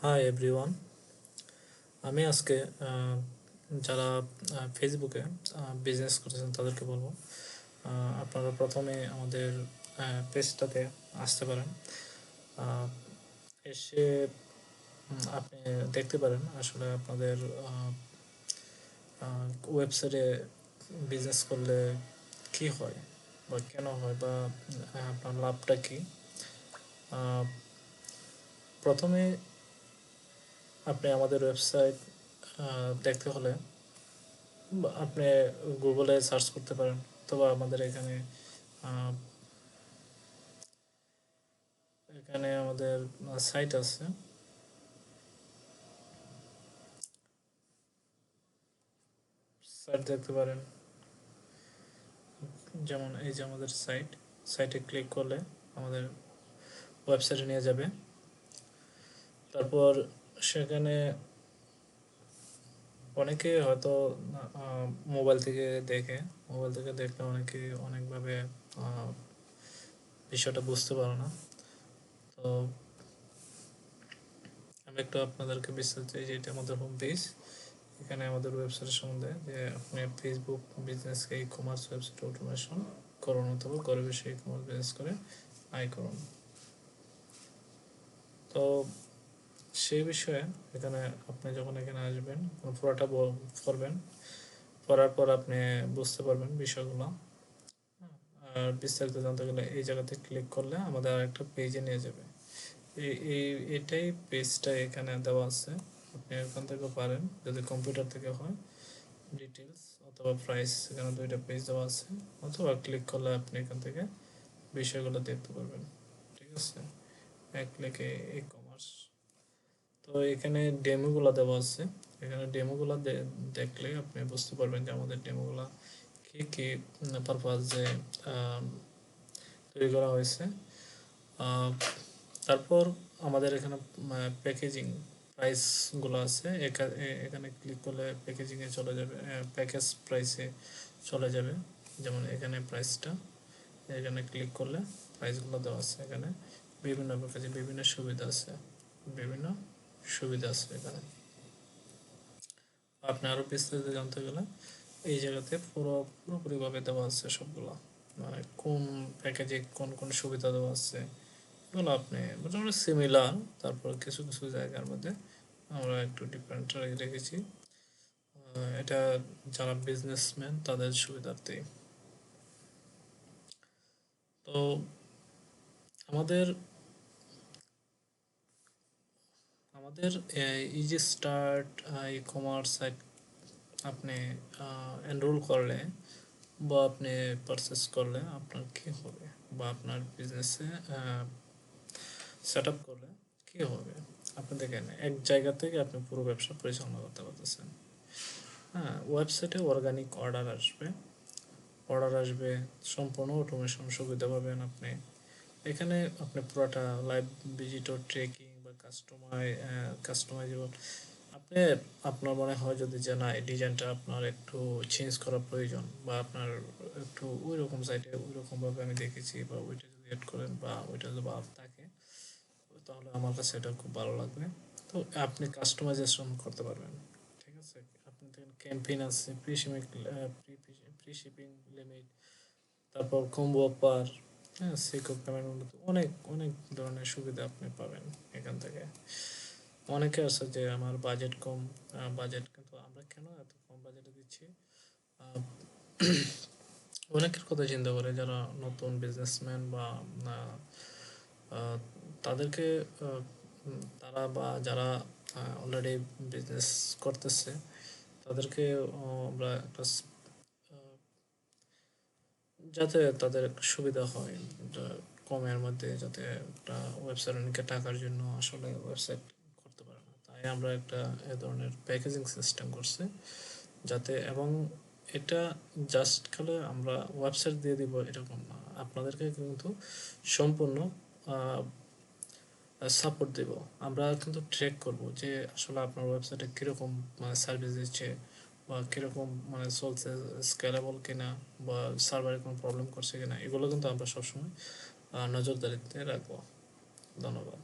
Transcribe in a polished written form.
Hi everyone. আমি আজকে যারা ফেসবুকে বিজনেস করতেছেন তাদেরকে বলবো, আপনারা প্রথমে আমাদের পেজটাতে আসতে পারেন। আহ, এসে আপনি দেখতে পারেন আসলে আপনাদের ওয়েবসাইটে বিজনেস করলে কি হয় বা কেন হয় বা আপনার লাভটা কি। আহ, প্রথমে আপনি আমাদের ওয়েবসাইট দেখতে হলে আপনি গুগলে সার্চ করতে পারেন, অথবা আমাদের এখানে আহ, এখানে আমাদের সাইট আছে, সাইট দেখতে পারেন। যেমন এই যে আমাদের সাইটে ক্লিক করলে আমাদের ওয়েবসাইটে নিয়ে যাবে। তারপর সেখানে অনেকে হয়তো আহ, মোবাইল থেকে দেখে মোবাইল থেকে দেখলে অনেকে অনেকভাবে আহ, বিষয়টা বুঝতে পারে না। তো আমি একটু আপনাদেরকে বিস্তারিত, যে এটা আমাদের হোম পেজ। এখানে আমাদের ওয়েবসাইটের সম্বন্ধে, যে আপনি ফেসবুক বিজনেসকে ই কমার্স ওয়েবসাইট অটোমেশন করুন, অথবা ঘরে বসে ই কমার্স বিজনেস করে আয় করুন। তো সেই বিষয়ে এখানে আপনি যখন এখানে আসবেন, পুরোটা পড়বেন, পড়ার পর আপনি বুঝতে পারবেন বিষয়গুলো। আর বিস্তারিত জানতে গেলে এই জায়গাতে ক্লিক করলে আমাদের আরেকটা পেজে নিয়ে যাবে। এই এই এটাই পেজটা এখানে দেওয়া আছে। আপনি এখান থেকে পারেন, যদি কম্পিউটার থেকে হয় ডিটেলস অথবা প্রাইস, এখানে দুইটা পেজ দেওয়া আছে। অথবা ক্লিক করলে আপনি এখান থেকে বিষয়গুলো দেখতে পারবেন। ঠিক আছে, এক ক্লিকে ই কমার্স। তো এখানে ডেমোগুলো দেওয়া আছে। এখানে ডেমোগুলো দেখলে আপনি বুঝতে পারবেন যে আমাদের ডেমোগুলো কী কী পারপাজে তৈরি করা হয়েছে। আহ, তারপর আমাদের এখানে প্যাকেজিং প্রাইসগুলো আছে। এখানে ক্লিক করলে প্যাকেজিংয়ে চলে যাবে, প্যাকেজ প্রাইসে চলে যাবে। যেমন এখানে প্রাইসটা, এখানে ক্লিক করলে প্রাইসগুলো দেওয়া আছে। এখানে বিভিন্ন প্যাকেজে বিভিন্ন সুবিধা আছে, বিভিন্ন সুবিধা আছে এখানে। আপনি আরও বিস্তারিত জানতে গেলে এই জায়গাতে পুরোপুরিভাবে দেওয়া আছে সবগুলো, মানে কোন প্যাকেজে কোন কোন সুবিধা দেওয়া আছে এগুলো আপনি মোটামুটি সিমিলার। তারপর কিছু কিছু জায়গার মধ্যে আমরা একটু ডিফারেন্ট রেখেছি। এটা যারা বিজনেসম্যান তাদের সুবিধার্থে। তো আমাদের আমাদের easy start e commerce site আপনি এনরোল করলে বা আপনি পারচেস করলে আপনার কী হবে, বা আপনার বিজনেসে সেট আপ করলে কী হবে। আপনি দেখেন, এক জায়গা থেকে আপনি পুরো ব্যবসা পরিচালনা করতে পারতেছেন। হ্যাঁ, ওয়েবসাইটে অর্গানিক অর্ডার আসবে, সম্পূর্ণ অটোমেশন সুবিধা পাবেন আপনি। এখানে আপনি পুরোটা লাইভ ভিজিটর ট্রেকিং বা কাস্টমাইজেবল। আপনি আপনার মনে হয় যদি যে না, এই ডিজাইনটা আপনার একটু চেঞ্জ করা প্রয়োজন, বা আপনার একটু ওই রকম সাইটে ওই রকমভাবে আমি দেখেছি, বা ওইটা যদি এড করেন বা ওইটা যদি বাদ থাকে, তাহলে আমার কাছে এটা খুব ভালো লাগবে। তো আপনি কাস্টমাইজেশন করতে পারবেন। ঠিক আছে, আপনি দেখেন ক্যাম্পেইন আছে, প্রি শিপিং লিমিট, তারপর কম্বো অফার, হ্যাঁ, সিকিউর পেমেন্ট উন্নত, অনেক অনেক ধরনের সুবিধা আপনি পাবেন এখান থেকে। অনেকে আছে যে আমার বাজেট কম, বাজেট, কিন্তু আমরা কেন এত কম বাজেটে দিচ্ছি। আহ, অনেকের কথা চিন্তা করে যারা নতুন বিজনেসম্যান বা আহ, আহ, তাদেরকে তারা বা যারা অলরেডি বিজনেস করতেছে তাদেরকে আমরা একটা যাতে তাদের একটা সুবিধা হয়, কমের মধ্যে যাতে একটা ওয়েবসাইট অনেকে টাকার জন্য আসলে ওয়েবসাইট করতে পারে না, তাই আমরা একটা এ ধরনের প্যাকেজিং সিস্টেম করছি যাতে। এবং এটা জাস্ট খালি আমরা ওয়েবসাইট দিয়ে দিব এরকম না, আপনাদেরকে কিন্তু সম্পূর্ণ সাপোর্ট দেব। আমরা কিন্তু ট্র্যাক করব যে আসলে আপনার ওয়েবসাইটে কীরকম মানে সার্ভিস দিচ্ছে, বা কীরকম মানে চলছে, স্কেলেবল কিনা, বা সার্ভারে কোনো প্রবলেম করছে কিনা, এগুলো কিন্তু আমরা সবসময় নজরদারিতে রাখবো। ধন্যবাদ।